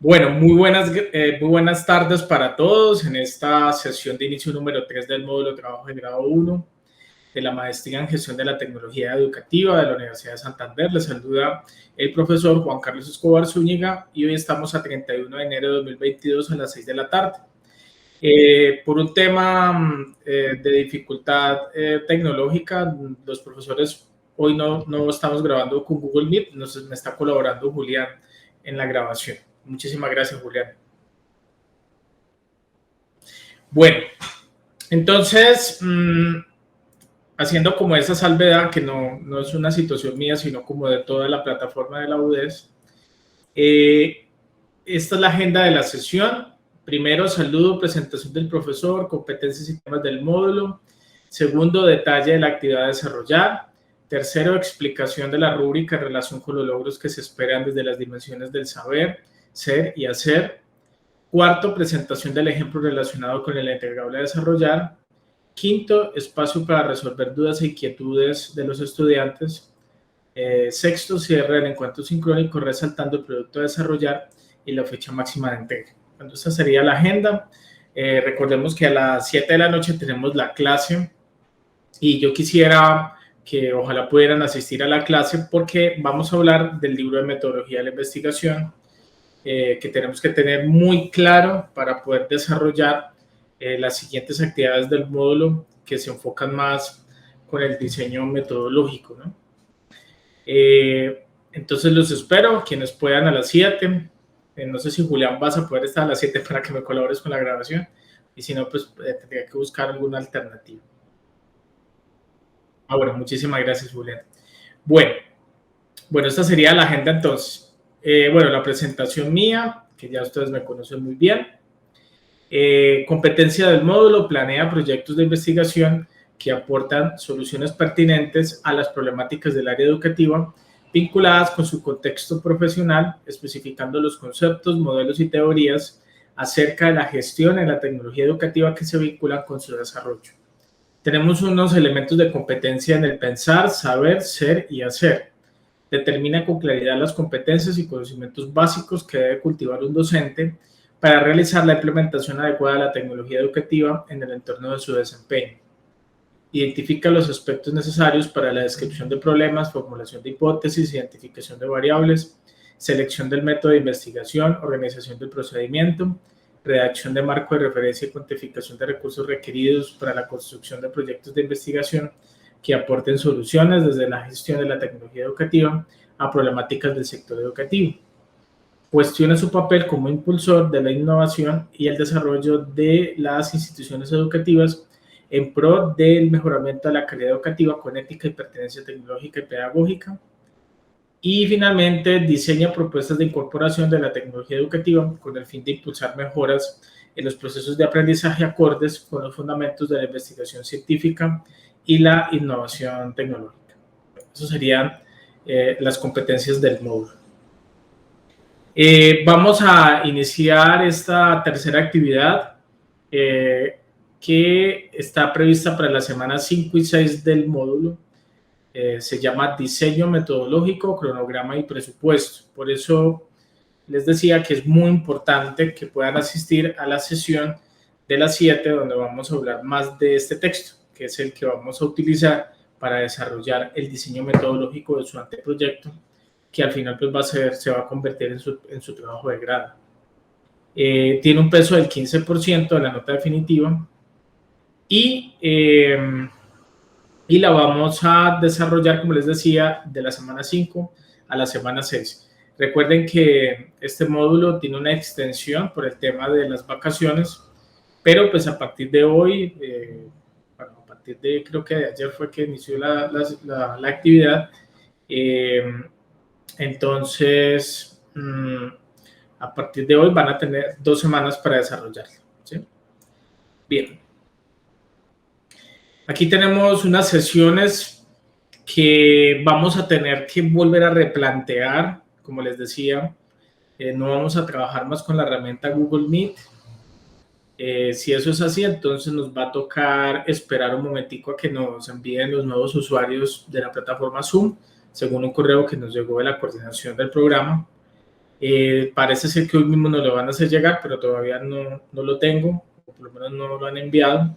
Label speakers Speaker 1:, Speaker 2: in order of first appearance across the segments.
Speaker 1: Bueno, muy buenas tardes para todos en esta sesión de inicio número 3 del módulo de trabajo de grado 1 de la maestría en gestión de la tecnología educativa de la Universidad de Santander. Les saluda el profesor Juan Carlos Escobar Zúñiga y hoy estamos a 31 de enero de 2022 a las 6 de la tarde. Por un tema de dificultad tecnológica, los profesores hoy no estamos grabando con Google Meet, me está colaborando Julián en la grabación. Muchísimas gracias, Julián. Bueno, entonces, haciendo como esa salvedad, que no es una situación mía, sino como de toda la plataforma de la UDES, esta es la agenda de la sesión. Primero, saludo, presentación del profesor, competencias y temas del módulo. Segundo, detalle de la actividad a desarrollar. Tercero, explicación de la rúbrica en relación con los logros que se esperan desde las dimensiones del saber, ser y hacer. Cuarto, presentación del ejemplo relacionado con el entregable a desarrollar. Quinto, espacio para resolver dudas e inquietudes de los estudiantes. Sexto, cierre del encuentro sincrónico resaltando el producto a desarrollar y la fecha máxima de entrega. Bueno, esta sería la agenda. Recordemos que a las 7 de la noche tenemos la clase y yo quisiera que ojalá pudieran asistir a la clase porque vamos a hablar del libro de metodología de la investigación que tenemos que tener muy claro para poder desarrollar las siguientes actividades del módulo que se enfocan más con el diseño metodológico, ¿no? Entonces los espero, quienes puedan a las 7. No sé si Julián vas a poder estar a las 7 para que me colabores con la grabación y si no, pues tendría que buscar alguna alternativa. Bueno, muchísimas gracias, Julián. Bueno, esta sería la agenda entonces. Bueno, la presentación mía, que ya ustedes me conocen muy bien. Competencia del módulo, planea proyectos de investigación que aportan soluciones pertinentes a las problemáticas del área educativa vinculadas con su contexto profesional, especificando los conceptos, modelos y teorías acerca de la gestión en la tecnología educativa que se vinculan con su desarrollo. Tenemos unos elementos de competencia en el pensar, saber, ser y hacer. Determina con claridad las competencias y conocimientos básicos que debe cultivar un docente para realizar la implementación adecuada de la tecnología educativa en el entorno de su desempeño. Identifica los aspectos necesarios para la descripción de problemas, formulación de hipótesis, identificación de variables, selección del método de investigación, organización del procedimiento, redacción de marco de referencia y cuantificación de recursos requeridos para la construcción de proyectos de investigación que aporten soluciones desde la gestión de la tecnología educativa a problemáticas del sector educativo. Cuestiona su papel como impulsor de la innovación y el desarrollo de las instituciones educativas en pro del mejoramiento de la calidad educativa con ética y pertenencia tecnológica y pedagógica. Y finalmente, diseña propuestas de incorporación de la tecnología educativa con el fin de impulsar mejoras en los procesos de aprendizaje acordes con los fundamentos de la investigación científica y la innovación tecnológica. Esas serían las competencias del módulo. Vamos a iniciar esta tercera actividad que está prevista para las semanas 5 y 6 del módulo. Se llama diseño metodológico, cronograma y presupuesto. Por eso les decía que es muy importante que puedan asistir a la sesión de las 7, donde vamos a hablar más de este texto, que es el que vamos a utilizar para desarrollar el diseño metodológico de su anteproyecto, que al final pues se va a convertir en su trabajo de grado. Tiene un peso del 15% de la nota definitiva y la vamos a desarrollar, como les decía, de la semana 5 a la semana 6. Recuerden que este módulo tiene una extensión por el tema de las vacaciones, pero pues a partir de hoy, a partir de, creo que de ayer fue que inició la actividad, entonces a partir de hoy van a tener 2 semanas para desarrollarlo, ¿sí? Bien. Aquí tenemos unas sesiones que vamos a tener que volver a replantear, como les decía, no vamos a trabajar más con la herramienta Google Meet. Si eso es así, entonces nos va a tocar esperar un momentico a que nos envíen los nuevos usuarios de la plataforma Zoom, según un correo que nos llegó de la coordinación del programa. Parece ser que hoy mismo nos lo van a hacer llegar, pero todavía no lo tengo, o por lo menos no lo han enviado.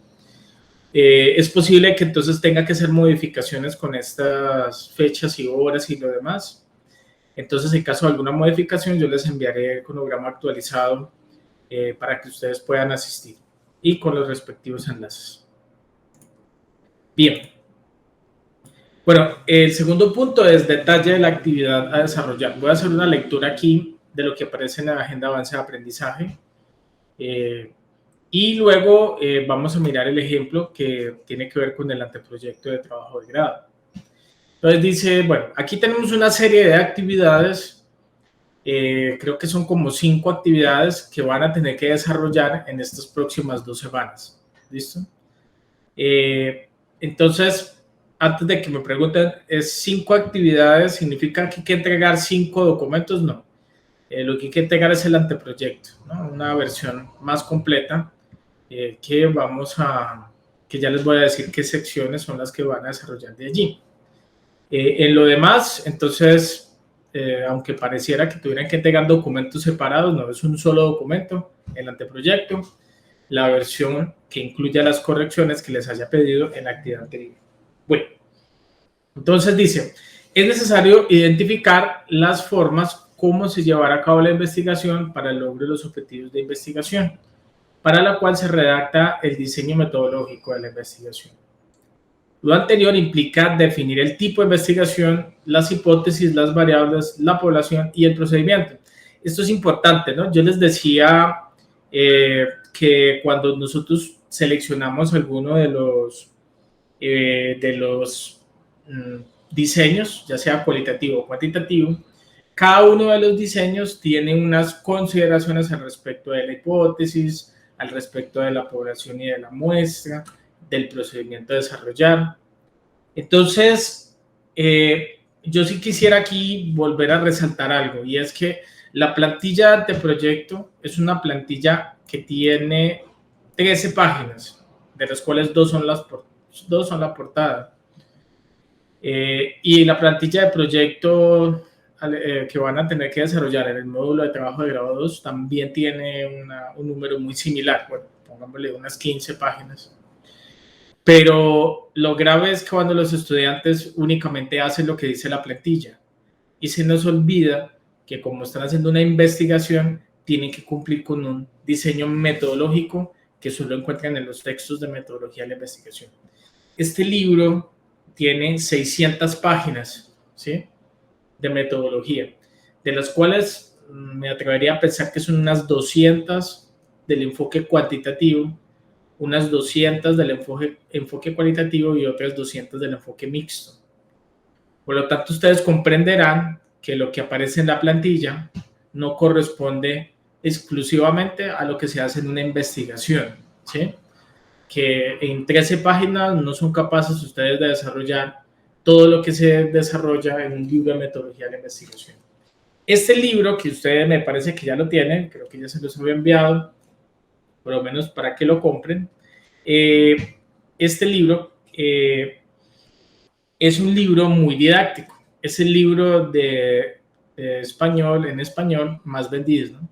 Speaker 1: Es posible que entonces tenga que hacer modificaciones con estas fechas y horas y lo demás. Entonces, en caso de alguna modificación, yo les enviaré el cronograma actualizado para que ustedes puedan asistir y con los respectivos enlaces. Bien. Bueno, el segundo punto es detalle de la actividad a desarrollar. Voy a hacer una lectura aquí de lo que aparece en la agenda de avance de aprendizaje. Y luego vamos a mirar el ejemplo que tiene que ver con el anteproyecto de trabajo de grado. Entonces dice, bueno, aquí tenemos una serie de actividades, creo que son como 5 actividades que van a tener que desarrollar en estas próximas 2 semanas. ¿Listo? Entonces, antes de que me pregunten, ¿es 5 actividades? ¿Significa que hay que entregar 5 documentos? No. Lo que hay que entregar es el anteproyecto, ¿no? Una versión más completa que ya les voy a decir qué secciones son las que van a desarrollar de allí. En lo demás, entonces, aunque pareciera que tuvieran que entregar documentos separados, no, es un solo documento, el anteproyecto, la versión que incluya las correcciones que les haya pedido en la actividad anterior. Bueno, entonces dice, es necesario identificar las formas cómo se llevará a cabo la investigación para el logro de los objetivos de investigación, para la cual se redacta el diseño metodológico de la investigación. Lo anterior implica definir el tipo de investigación, las hipótesis, las variables, la población y el procedimiento. Esto es importante, ¿no? Yo les decía que cuando nosotros seleccionamos alguno de los diseños, ya sea cualitativo o cuantitativo, cada uno de los diseños tiene unas consideraciones al respecto de la hipótesis, al respecto de la población y de la muestra, del procedimiento a desarrollar. Entonces, yo sí quisiera aquí volver a resaltar algo, y es que la plantilla de anteproyecto es una plantilla que tiene 13 páginas, de las cuales dos son la portada. Y la plantilla de proyecto que van a tener que desarrollar en el módulo de trabajo de grado 2 también tiene un número muy similar, bueno, pongámosle unas 15 páginas. Pero lo grave es que cuando los estudiantes únicamente hacen lo que dice la plantilla y se nos olvida que como están haciendo una investigación, tienen que cumplir con un diseño metodológico que solo encuentran en los textos de metodología de la investigación. Este libro tiene 600 páginas, ¿sí?, de metodología, de las cuales me atrevería a pensar que son unas 200 del enfoque cuantitativo, unas 200 del enfoque cualitativo y otras 200 del enfoque mixto. Por lo tanto, ustedes comprenderán que lo que aparece en la plantilla no corresponde exclusivamente a lo que se hace en una investigación, ¿sí?, que en 13 páginas no son capaces ustedes de desarrollar todo lo que se desarrolla en un libro de metodología de la investigación. Este libro, que ustedes me parece que ya lo tienen, creo que ya se los había enviado, por lo menos para que lo compren. Este libro es un libro muy didáctico. Es el libro de español, en español, más vendido, ¿no?,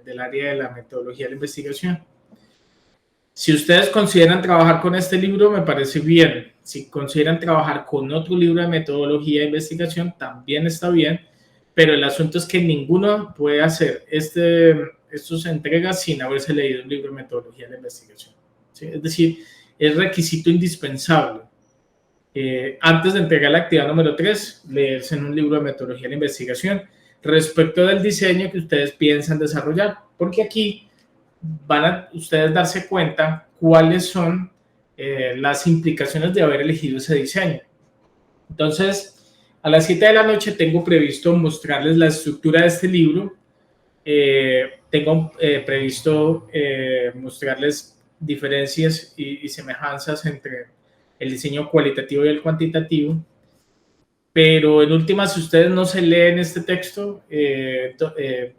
Speaker 1: del área de la metodología de la investigación. Si ustedes consideran trabajar con este libro, me parece bien. Si consideran trabajar con otro libro de metodología de investigación, también está bien. Pero el asunto es que ninguno puede hacer estas entregas sin haberse leído un libro de metodología de la investigación, ¿sí? Es decir, es requisito indispensable. Antes de entregar la actividad número 3, leerse en un libro de metodología de la investigación respecto del diseño que ustedes piensan desarrollar. Porque aquí van a ustedes darse cuenta cuáles son las implicaciones de haber elegido ese diseño. Entonces, a las 7 de la noche tengo previsto mostrarles la estructura de este libro. Tengo previsto mostrarles diferencias y semejanzas entre el diseño cualitativo y el cuantitativo. Pero en última, si ustedes no se leen este texto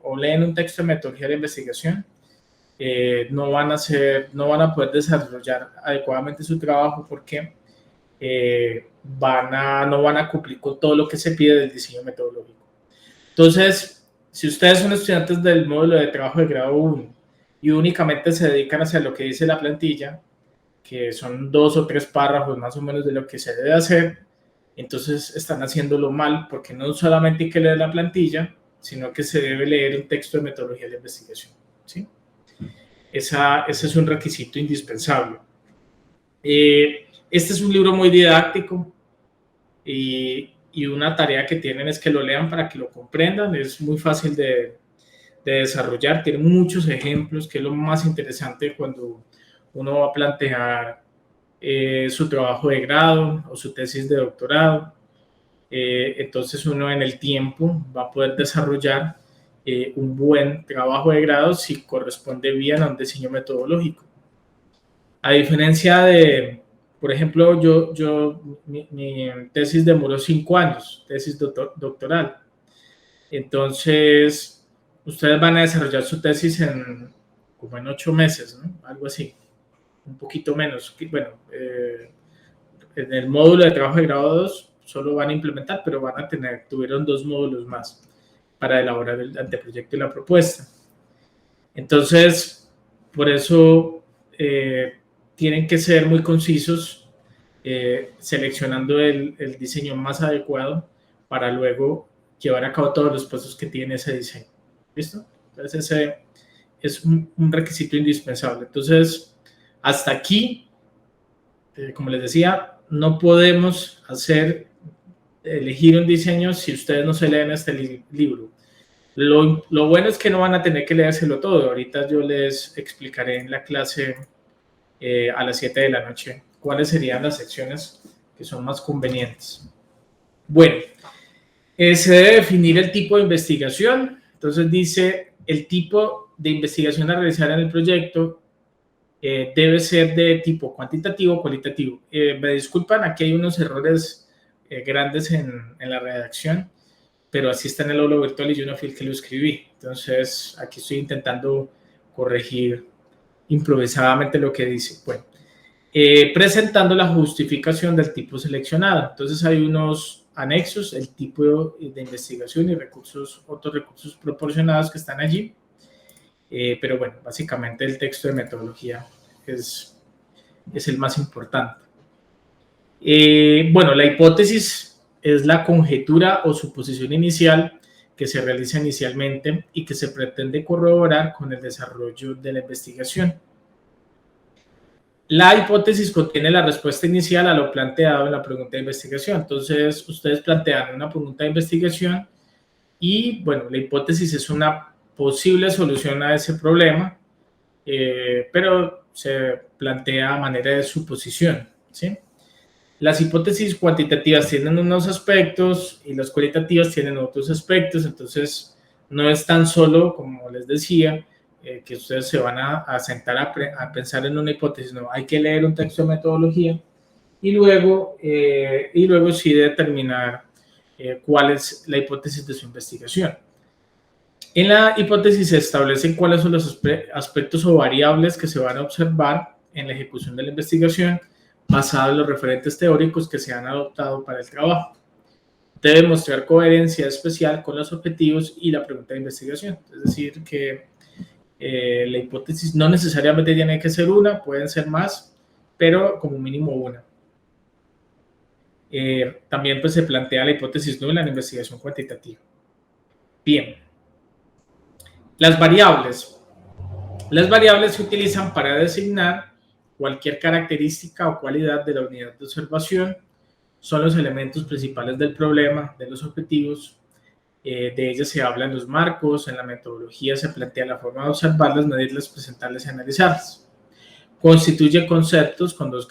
Speaker 1: o leen un texto de metodología de investigación, no van a poder desarrollar adecuadamente su trabajo porque no van a cumplir con todo lo que se pide del diseño metodológico. Entonces, Si ustedes son estudiantes del módulo de trabajo de grado 1 y únicamente se dedican hacia lo que dice la plantilla, que son 2 o 3 párrafos más o menos de lo que se debe hacer, entonces están haciéndolo mal, porque no solamente hay que leer la plantilla, sino que se debe leer un texto de metodología de investigación, ¿sí? Ese es un requisito indispensable. Este es un libro muy didáctico y una tarea que tienen es que lo lean para que lo comprendan. Es muy fácil de desarrollar, tiene muchos ejemplos, que es lo más interesante cuando uno va a plantear su trabajo de grado o su tesis de doctorado. Entonces uno en el tiempo va a poder desarrollar un buen trabajo de grado si corresponde bien a un diseño metodológico. A diferencia de, por ejemplo, mi tesis demoró 5 años, tesis doctoral. Entonces, ustedes van a desarrollar su tesis como en 8 meses, ¿no? Algo así, un poquito menos. Bueno, en el módulo de trabajo de grado 2 solo van a implementar, pero tuvieron 2 módulos más para elaborar el anteproyecto y la propuesta. Entonces, por eso tienen que ser muy concisos, seleccionando el diseño más adecuado para luego llevar a cabo todos los pasos que tiene ese diseño. ¿Listo? Entonces, ese es un requisito indispensable. Entonces, hasta aquí, como les decía, no podemos elegir un diseño si ustedes no se leen este libro. Lo bueno es que no van a tener que leérselo todo. Ahorita yo les explicaré en la clase a las 7 de la noche cuáles serían las secciones que son más convenientes. Bueno, se debe definir el tipo de investigación. Entonces dice, el tipo de investigación a realizar en el proyecto debe ser de tipo cuantitativo o cualitativo. Me disculpan, aquí hay unos errores grandes en la redacción, pero así está en el aula virtual y yo no fui el que lo escribí. Entonces, aquí estoy intentando corregir improvisadamente lo que dice. Bueno, presentando la justificación del tipo seleccionado. Entonces, hay unos anexos, el tipo de investigación y otros recursos proporcionados que están allí. Pero bueno, básicamente el texto de metodología es el más importante. Bueno, la hipótesis es la conjetura o suposición inicial que se realiza inicialmente y que se pretende corroborar con el desarrollo de la investigación. La hipótesis contiene la respuesta inicial a lo planteado en la pregunta de investigación. Entonces, ustedes plantean una pregunta de investigación y, bueno, la hipótesis es una posible solución a ese problema, pero se plantea a manera de suposición, ¿sí? Las hipótesis cuantitativas tienen unos aspectos y las cualitativas tienen otros aspectos, entonces no es tan solo, como les decía, que ustedes se van a sentar a pensar en una hipótesis, no, hay que leer un texto de metodología y luego sí determinar cuál es la hipótesis de su investigación. En la hipótesis se establecen cuáles son los aspectos o variables que se van a observar en la ejecución de la investigación basado en los referentes teóricos que se han adoptado para el trabajo. Debe mostrar coherencia especial con los objetivos y la pregunta de investigación. Es decir, que la hipótesis no necesariamente tiene que ser una, pueden ser más, pero como mínimo una. También pues, se plantea la hipótesis nula en la investigación cuantitativa. Bien. Las variables. Las variables se utilizan para designar cualquier característica o cualidad de la unidad de observación. Son los elementos principales del problema, de los objetivos. De ellas se habla en los marcos, en la metodología se plantea la forma de observarlas, medirlas, presentarlas y analizarlas. Constituye conceptos con 2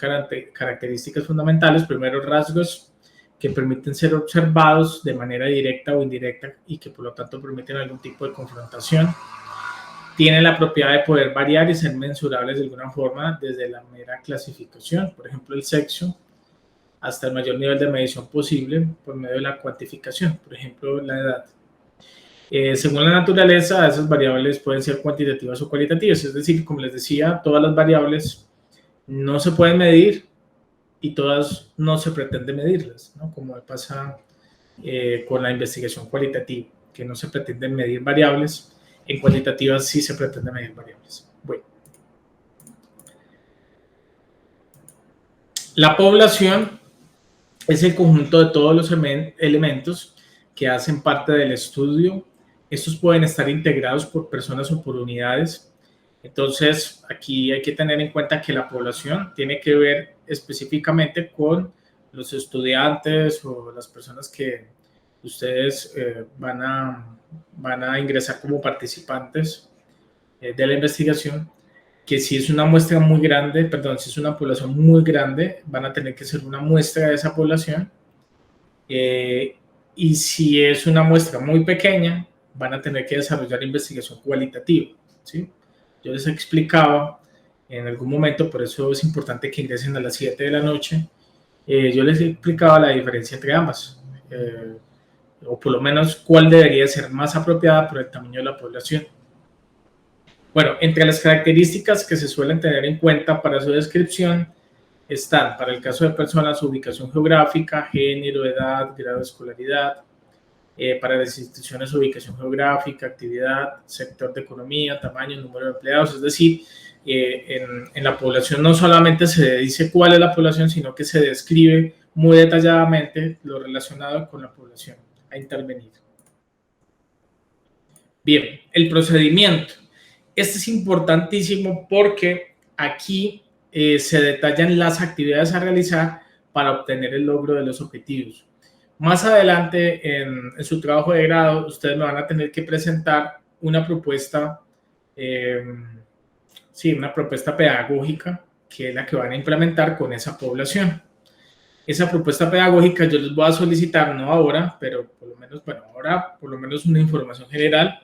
Speaker 1: características fundamentales. Primero, rasgos que permiten ser observados de manera directa o indirecta y que por lo tanto permiten algún tipo de confrontación. Tienen la propiedad de poder variar y ser mensurables de alguna forma desde la mera clasificación, por ejemplo el sexo, hasta el mayor nivel de medición posible por medio de la cuantificación, por ejemplo la edad. Según la naturaleza, esas variables pueden ser cuantitativas o cualitativas, es decir, como les decía, todas las variables no se pueden medir y todas no se pretende medirlas, ¿no? Como pasa con la investigación cualitativa. que no se pretenden medir variables. En cuantitativas sí se pretende medir variables. Bueno. La población es el conjunto de todos los elementos que hacen parte del estudio. Estos pueden estar integrados por personas o por unidades. Entonces, aquí hay que tener en cuenta que la población tiene que ver específicamente con los estudiantes o las personas que ustedes van a ingresar como participantes de la investigación, que si es una muestra muy grande, perdón, si es una población muy grande, van a tener que ser una muestra de esa población. Y si es una muestra muy pequeña, van a tener que desarrollar investigación cualitativa, ¿sí? Yo les explicaba en algún momento, por eso es importante que ingresen a las 7 de la noche, yo les explicaba la diferencia entre ambas, o por lo menos cuál debería ser más apropiada por el tamaño de la población. Bueno, entre las características que se suelen tener en cuenta para su descripción están, para el caso de personas, su ubicación geográfica, género, edad, grado de escolaridad, para las instituciones, ubicación geográfica, actividad, sector de economía, tamaño, número de empleados, es decir, en la población no solamente se dice cuál es la población, sino que se describe muy detalladamente lo relacionado con la población a intervenir. Bien, el procedimiento. Este es importantísimo porque aquí se detallan las actividades a realizar para obtener el logro de los objetivos. Más adelante en su trabajo de grado, ustedes me van a tener que presentar una propuesta, una propuesta pedagógica, que es la que van a implementar con esa población. Esa propuesta pedagógica yo les voy a solicitar, no ahora, pero por lo menos, bueno, ahora por lo menos una información general.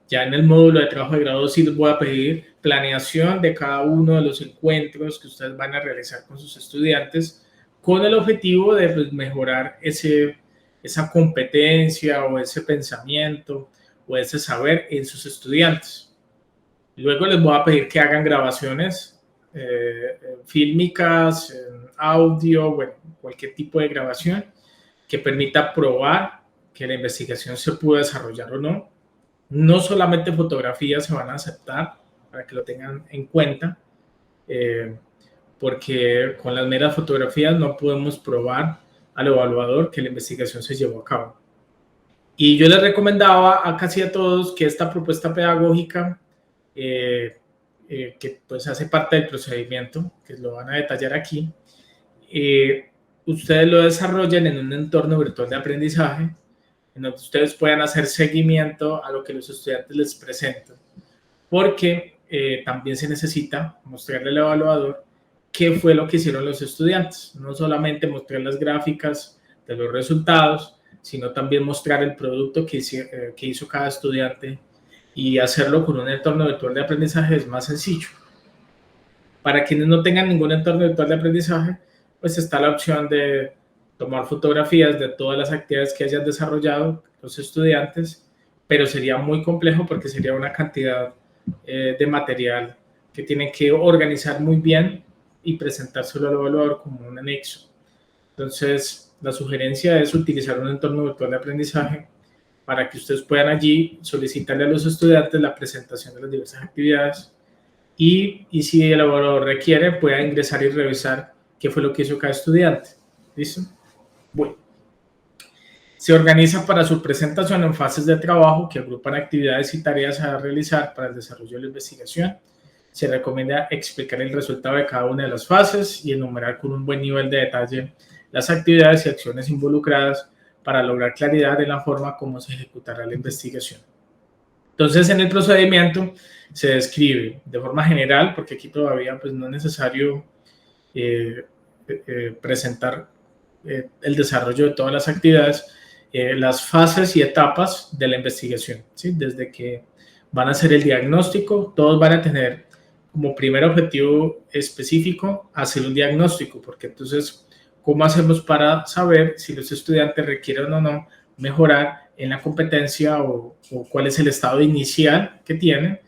Speaker 1: Ya en el módulo de trabajo de grado sí les voy a pedir planeación de cada uno de los encuentros que ustedes van a realizar con sus estudiantes con el objetivo de pues, mejorar esa competencia o ese pensamiento o ese saber en sus estudiantes. Luego les voy a pedir que hagan grabaciones fílmicas, audio, bueno, cualquier tipo de grabación que permita probar que la investigación se pudo desarrollar o no. No solamente fotografías se van a aceptar, para que lo tengan en cuenta, porque con las meras fotografías no podemos probar al evaluador que la investigación se llevó a cabo. Y yo les recomendaba a casi a todos que esta propuesta pedagógica, que pues hace parte del procedimiento, que lo van a detallar aquí, ustedes lo desarrollen en un entorno virtual de aprendizaje, en donde ustedes puedan hacer seguimiento a lo que los estudiantes les presentan, porque también se necesita mostrarle al evaluador qué fue lo que hicieron los estudiantes, no solamente mostrar las gráficas de los resultados, sino también mostrar el producto que hizo cada estudiante, y hacerlo con un entorno virtual de aprendizaje es más sencillo. Para quienes no tengan ningún entorno virtual de aprendizaje, pues está la opción de tomar fotografías de todas las actividades que hayan desarrollado los estudiantes, pero sería muy complejo porque sería una cantidad de material que tienen que organizar muy bien y presentárselo al evaluador como un anexo. Entonces, la sugerencia es utilizar un entorno virtual de aprendizaje para que ustedes puedan allí solicitarle a los estudiantes la presentación de las diversas actividades y si el evaluador requiere, pueda ingresar y revisar qué fue lo que hizo cada estudiante. ¿Listo? Bueno. Se organiza para su presentación en fases de trabajo que agrupan actividades y tareas a realizar para el desarrollo de la investigación. Se recomienda explicar el resultado de cada una de las fases y enumerar con un buen nivel de detalle las actividades y acciones involucradas para lograr claridad en la forma como se ejecutará la investigación. Entonces, en el procedimiento se describe de forma general, porque aquí todavía pues, no es necesario presentar el desarrollo de todas las actividades, las fases y etapas de la investigación, ¿sí? Desde que van a hacer el diagnóstico, todos van a tener como primer objetivo específico hacer un diagnóstico, porque entonces, ¿cómo hacemos para saber si los estudiantes requieren o no mejorar en la competencia o cuál es el estado inicial que tienen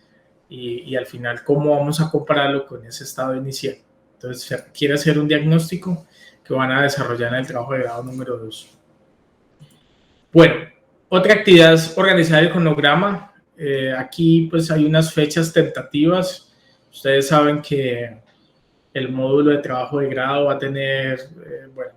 Speaker 1: y al final cómo vamos a compararlo con ese estado inicial? Entonces, se requiere hacer un diagnóstico que van a desarrollar en el trabajo de grado número 2. Bueno, Otra actividad es organizar el cronograma. Aquí pues hay unas fechas tentativas. Ustedes saben que el módulo de trabajo de grado va a tener, bueno,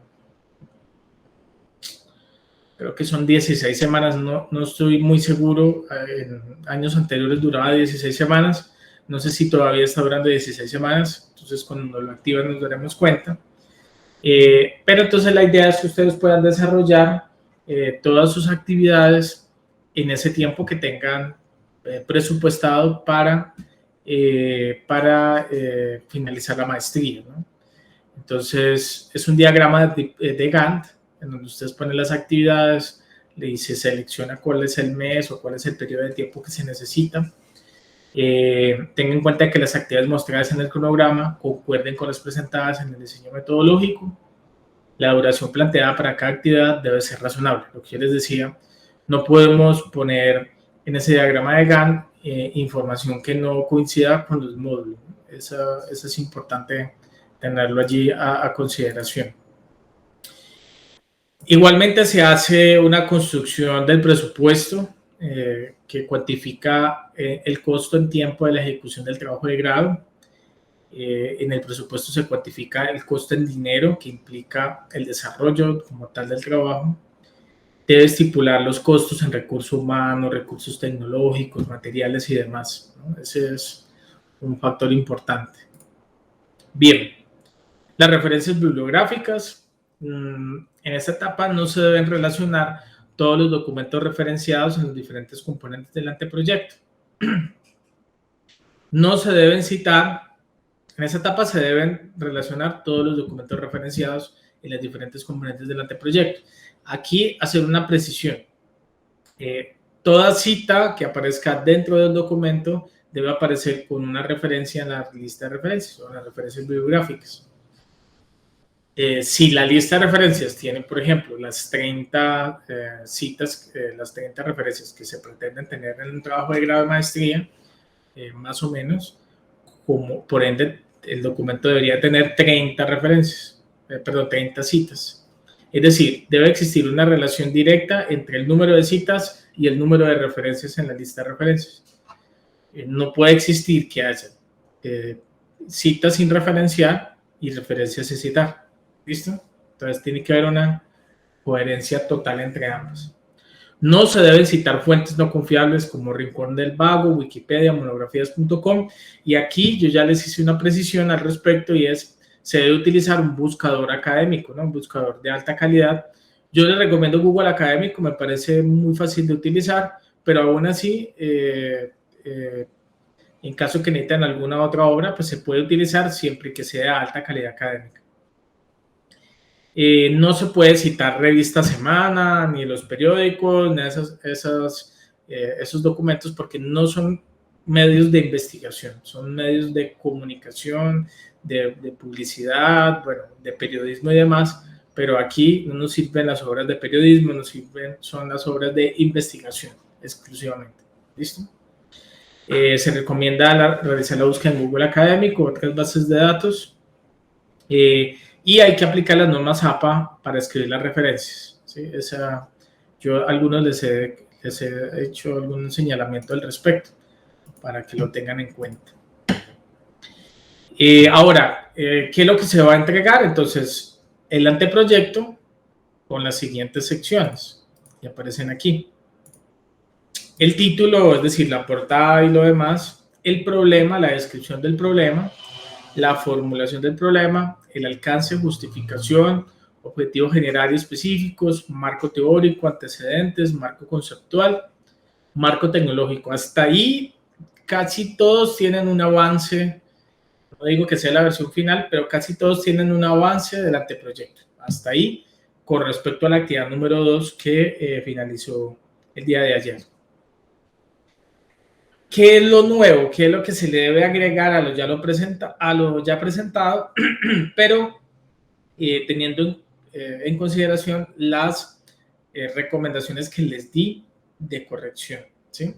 Speaker 1: creo que son 16 semanas, no estoy muy seguro. En años anteriores duraba 16 semanas. No sé si todavía está durando 16 semanas. Entonces, cuando lo activen nos daremos cuenta. Pero entonces la idea es que ustedes puedan desarrollar todas sus actividades en ese tiempo que tengan presupuestado para finalizar la maestría, ¿no? Entonces, es un diagrama de Gantt, en donde ustedes ponen las actividades, le dice selecciona cuál es el mes o cuál es el periodo de tiempo que se necesita. Tengan en cuenta que las actividades mostradas en el cronograma concuerden con las presentadas en el diseño metodológico. La duración planteada para cada actividad debe ser razonable. Lo que yo les decía, no podemos poner en ese diagrama de Gantt información que no coincida con los módulos. Eso es importante tenerlo allí a consideración. Igualmente se hace una construcción del presupuesto que cuantifica el costo en tiempo de la ejecución del trabajo de grado. En el presupuesto se cuantifica el costo en dinero que implica el desarrollo como tal del trabajo. Debe estipular los costos en recursos humanos, recursos tecnológicos, materiales y demás, ¿no? Ese es un factor importante. Bien, las referencias bibliográficas. En esta etapa no se deben relacionar todos los documentos referenciados en los diferentes componentes del anteproyecto. No se deben citar, en esta etapa se deben relacionar todos los documentos referenciados en las diferentes componentes del anteproyecto. Aquí hacer una precisión. Toda cita que aparezca dentro del documento debe aparecer con una referencia en la lista de referencias o en las referencias bibliográficas. Si la lista de referencias tiene, por ejemplo, las 30 citas, las 30 referencias que se pretenden tener en un trabajo de grado de maestría, más o menos, como por ende el documento debería tener 30 referencias, 30 citas. Es decir, debe existir una relación directa entre el número de citas y el número de referencias en la lista de referencias. No puede existir que haya citas sin referenciar y referencias sin citar. ¿Listo? Entonces tiene que haber una coherencia total entre ambas. No se deben citar fuentes no confiables como Rincón del Vago, Wikipedia, monografías.com. Y aquí yo ya les hice una precisión al respecto y es, se debe utilizar un buscador académico, ¿no? Un buscador de alta calidad. Yo les recomiendo Google Académico, me parece muy fácil de utilizar, pero aún así, en caso que necesiten alguna otra obra, pues se puede utilizar siempre que sea de alta calidad académica. No se puede citar revista Semana, ni los periódicos, ni esos documentos, porque no son medios de investigación, son medios de comunicación, de publicidad, bueno, de periodismo y demás, pero aquí no nos sirven las obras de periodismo, nos sirven, son las obras de investigación exclusivamente. ¿Listo? Se recomienda realizar la búsqueda en Google Académico, otras bases de datos, y hay que aplicar las normas APA para escribir las referencias, ¿sí? Yo a algunos les he hecho algún señalamiento al respecto para que lo tengan en cuenta. Ahora, ¿qué es lo que se va a entregar? Entonces, el anteproyecto con las siguientes secciones que aparecen aquí. El título, es decir, la portada y lo demás, el problema, la descripción del problema, la formulación del problema, el alcance, justificación, objetivos generales y específicos, marco teórico, antecedentes, marco conceptual, marco tecnológico. Hasta ahí casi todos tienen un avance, no digo que sea la versión final, pero casi todos tienen un avance del anteproyecto. Hasta ahí con respecto a la actividad número 2 que finalizó el día de ayer. ¿Qué es lo nuevo? ¿Qué es lo que se le debe agregar a lo ya presentado? Pero teniendo en consideración las recomendaciones que les di de corrección, ¿sí?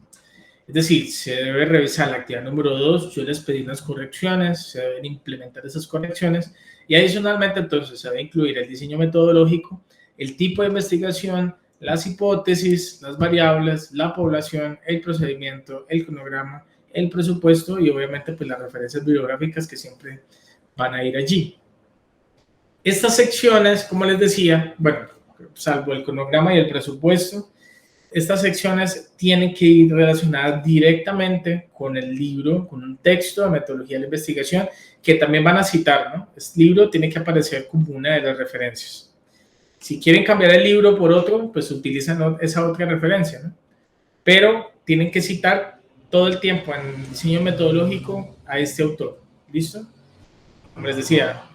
Speaker 1: Es decir, se debe revisar la actividad número 2, yo les pedí unas correcciones, se deben implementar esas correcciones y adicionalmente entonces se debe incluir el diseño metodológico, el tipo de investigación, las hipótesis, las variables, la población, el procedimiento, el cronograma, el presupuesto y obviamente pues las referencias bibliográficas que siempre van a ir allí. Estas secciones, como les decía, bueno, salvo el cronograma y el presupuesto, estas secciones tienen que ir relacionadas directamente con el libro, con un texto de metodología de la investigación que también van a citar, ¿no? Este libro tiene que aparecer como una de las referencias. Si quieren cambiar el libro por otro, pues utilizan esa otra referencia, ¿no? Pero tienen que citar todo el tiempo en el diseño metodológico a este autor. ¿Listo? Como les decía,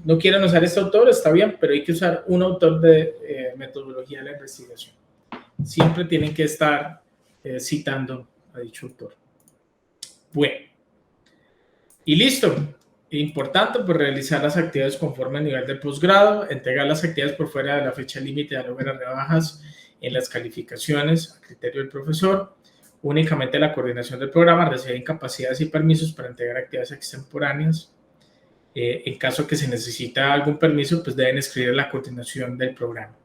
Speaker 1: no quieren usar este autor, está bien, pero hay que usar un autor de metodología de la investigación. Siempre tienen que estar citando a dicho autor. Bueno, y listo. Importante, pues realizar las actividades conforme al nivel del posgrado, entregar las actividades por fuera de la fecha límite de lograr rebajas en las calificaciones a criterio del profesor. Únicamente la coordinación del programa recibe incapacidades y permisos para entregar actividades extemporáneas. En caso que se necesita algún permiso, pues deben escribir la coordinación del programa.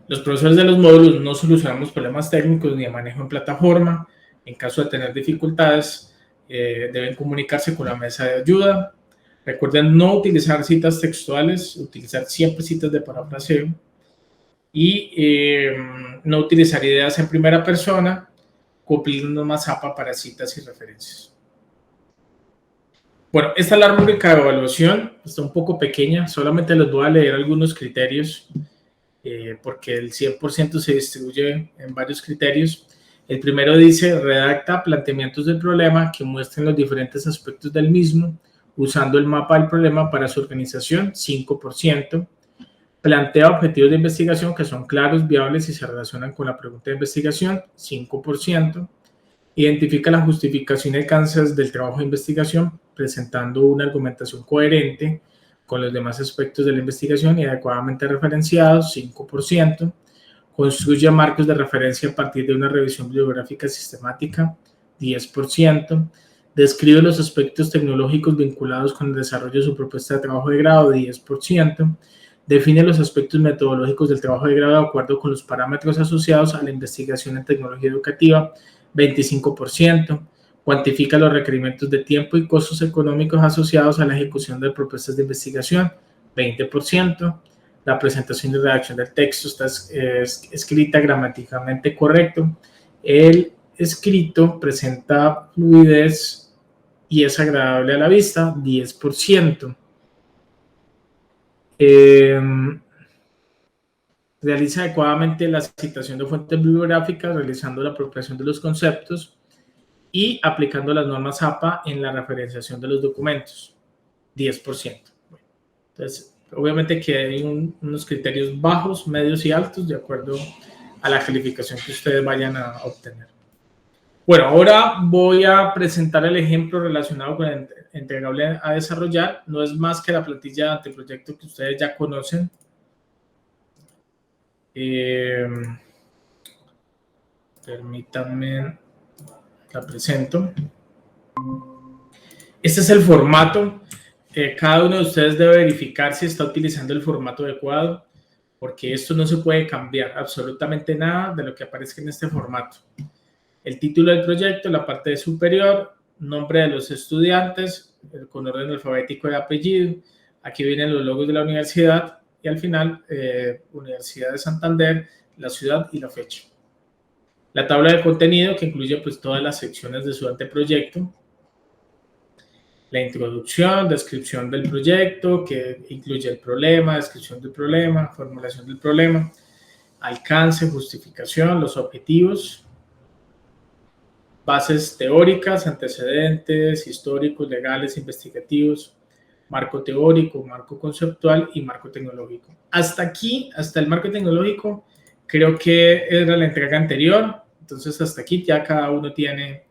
Speaker 1: Los profesores de los módulos no solucionamos problemas técnicos ni de manejo en plataforma. En caso de tener dificultades, deben comunicarse con la mesa de ayuda. Recuerden no utilizar citas textuales, utilizar siempre citas de parafraseo. Y no utilizar ideas en primera persona, cumplir una mazapa para citas y referencias. Bueno, esta es la rúbrica de evaluación, está un poco pequeña, solamente les voy a leer algunos criterios, porque el 100% se distribuye en varios criterios. El primero dice, redacta planteamientos del problema que muestren los diferentes aspectos del mismo, usando el mapa del problema para su organización, 5%. Plantea objetivos de investigación que son claros, viables y se relacionan con la pregunta de investigación, 5%. Identifica la justificación y alcances del trabajo de investigación, presentando una argumentación coherente con los demás aspectos de la investigación y adecuadamente referenciados, 5%. Construye marcos de referencia a partir de una revisión bibliográfica sistemática, 10%. Describe los aspectos tecnológicos vinculados con el desarrollo de su propuesta de trabajo de grado, 10%. Define los aspectos metodológicos del trabajo de grado de acuerdo con los parámetros asociados a la investigación en tecnología educativa, 25%. Cuantifica los requerimientos de tiempo y costos económicos asociados a la ejecución de propuestas de investigación, 20%. La presentación y redacción del texto está escrita gramaticalmente correcto. El escrito presenta fluidez y es agradable a la vista, 10%. Realiza adecuadamente la citación de fuentes bibliográficas, realizando la apropiación de los conceptos y aplicando las normas APA en la referenciación de los documentos, 10%. Entonces, obviamente que hay unos criterios bajos, medios y altos de acuerdo a la calificación que ustedes vayan a obtener. Bueno, ahora voy a presentar el ejemplo relacionado con el entregable a desarrollar. No es más que la plantilla de anteproyecto que ustedes ya conocen. Permítanme, la presento. Este es el formato. Cada uno de ustedes debe verificar si está utilizando el formato adecuado, porque esto no se puede cambiar absolutamente nada de lo que aparezca en este formato. El título del proyecto, la parte superior, nombre de los estudiantes, con orden alfabético de apellido. Aquí vienen los logos de la universidad y al final, Universidad de Santander, la ciudad y la fecha. La tabla de contenido que incluye pues todas las secciones de su anteproyecto. La introducción, descripción del proyecto, que incluye el problema, descripción del problema, formulación del problema, alcance, justificación, los objetivos, bases teóricas, antecedentes, históricos, legales, investigativos, marco teórico, marco conceptual y marco tecnológico. Hasta aquí, hasta el marco tecnológico, creo que era la entrega anterior. Entonces, hasta aquí ya cada uno tiene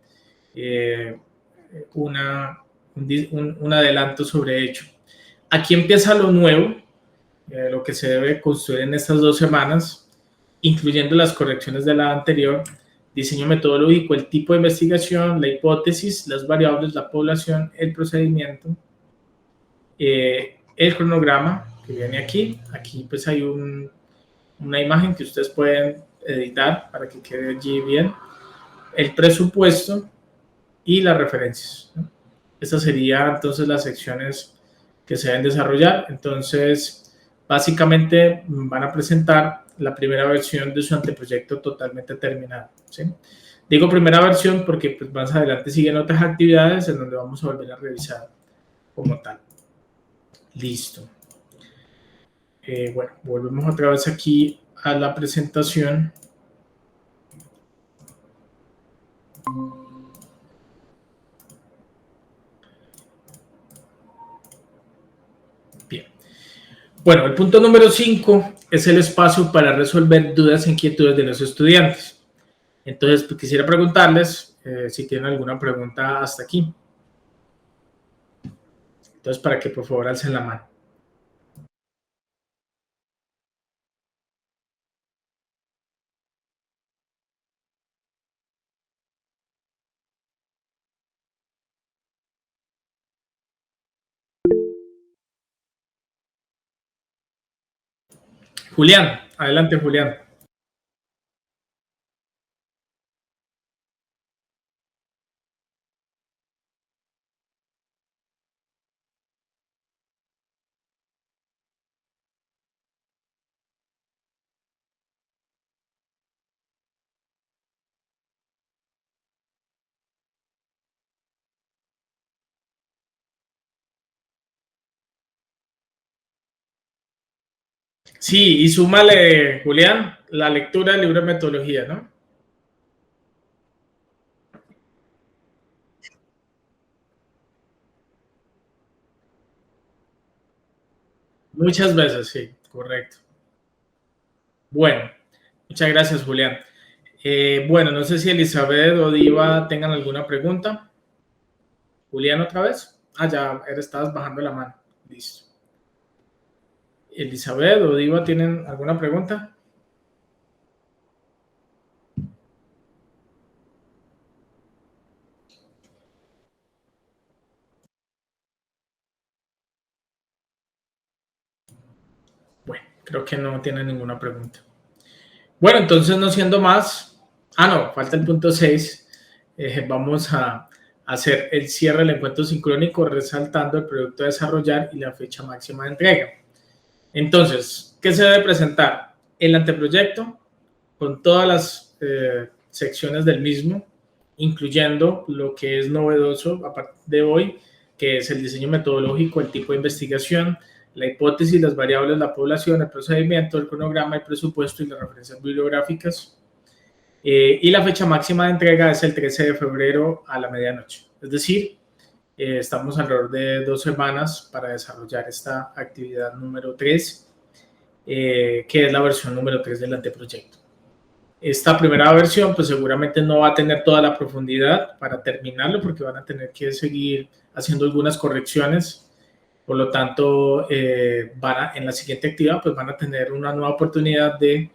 Speaker 1: un adelanto sobre ello. Aquí empieza lo nuevo, lo que se debe construir en estas 2 semanas, incluyendo las correcciones de la anterior, diseño metodológico, el tipo de investigación, la hipótesis, las variables, la población, el procedimiento, el cronograma que viene aquí. Aquí pues hay un una imagen que ustedes pueden editar para que quede allí bien, el presupuesto y las referencias, ¿no? Estas serían entonces las secciones que se deben desarrollar. Entonces, básicamente van a presentar la primera versión de su anteproyecto totalmente terminado, ¿sí? Digo primera versión porque pues, más adelante siguen otras actividades en donde vamos a volver a revisar como tal. Listo. Bueno, volvemos otra vez aquí a la presentación. Bien. Bueno, el punto número 5 es el espacio para resolver dudas e inquietudes de los estudiantes. Entonces, pues, quisiera preguntarles si tienen alguna pregunta hasta aquí. Entonces, para que por favor alcen la mano. Julián, adelante Julián. Sí, y súmale, Julián, la lectura del libro de metodología, ¿no? Muchas veces, sí, correcto. Bueno, muchas gracias, Julián. Bueno, no sé si Elizabeth o Diva tengan alguna pregunta. Julián, otra vez. Ah, ya estabas bajando la mano. Listo. Elizabeth o Diva, ¿tienen alguna pregunta? Bueno, creo que no tienen ninguna pregunta. Bueno, entonces no siendo más. Ah, no, falta el punto 6. Vamos a hacer el cierre del encuentro sincrónico resaltando el producto a desarrollar y la fecha máxima de entrega. Entonces, ¿qué se debe presentar? El anteproyecto con todas las secciones del mismo, incluyendo lo que es novedoso a partir de hoy, que es el diseño metodológico, el tipo de investigación, la hipótesis, las variables, la población, el procedimiento, el cronograma, el presupuesto y las referencias bibliográficas. Y la fecha máxima de entrega es el 13 de febrero a la medianoche. Es decir, estamos alrededor de 2 semanas para desarrollar esta actividad número 3, que es la versión número 3 del anteproyecto. Esta primera versión pues seguramente no va a tener toda la profundidad para terminarlo porque van a tener que seguir haciendo algunas correcciones. Por lo tanto, en la siguiente actividad pues van a tener una nueva oportunidad de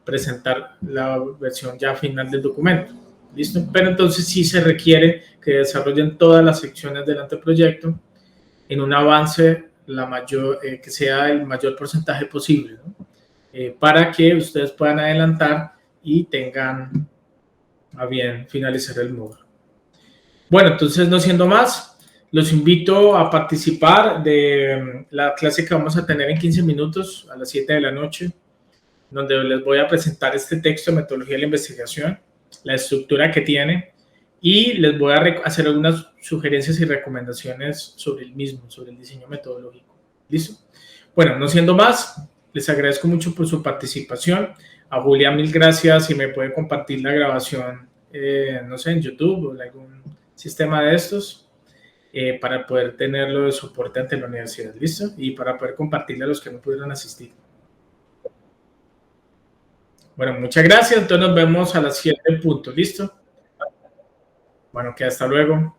Speaker 1: presentar la versión ya final del documento. ¿Listo? Pero entonces sí se requiere que desarrollen todas las secciones del anteproyecto en un avance que sea el mayor porcentaje posible, ¿no? Para que ustedes puedan adelantar y tengan a bien finalizar el módulo. Bueno, entonces no siendo más, los invito a participar de la clase que vamos a tener en 15 minutos a las 7 de la noche, donde les voy a presentar este texto de metodología de la investigación, la estructura que tiene, y les voy a hacer algunas sugerencias y recomendaciones sobre el mismo, sobre el diseño metodológico. ¿Listo? Bueno, no siendo más, les agradezco mucho por su participación. A Julia, mil gracias. Si me puede compartir la grabación, no sé, en YouTube o en algún sistema de estos, para poder tenerlo de soporte ante la universidad. ¿Listo? Y para poder compartirle a los que no pudieron asistir. Bueno, muchas gracias. Entonces nos vemos a las 7 puntos. ¿Listo? Bueno, que hasta luego.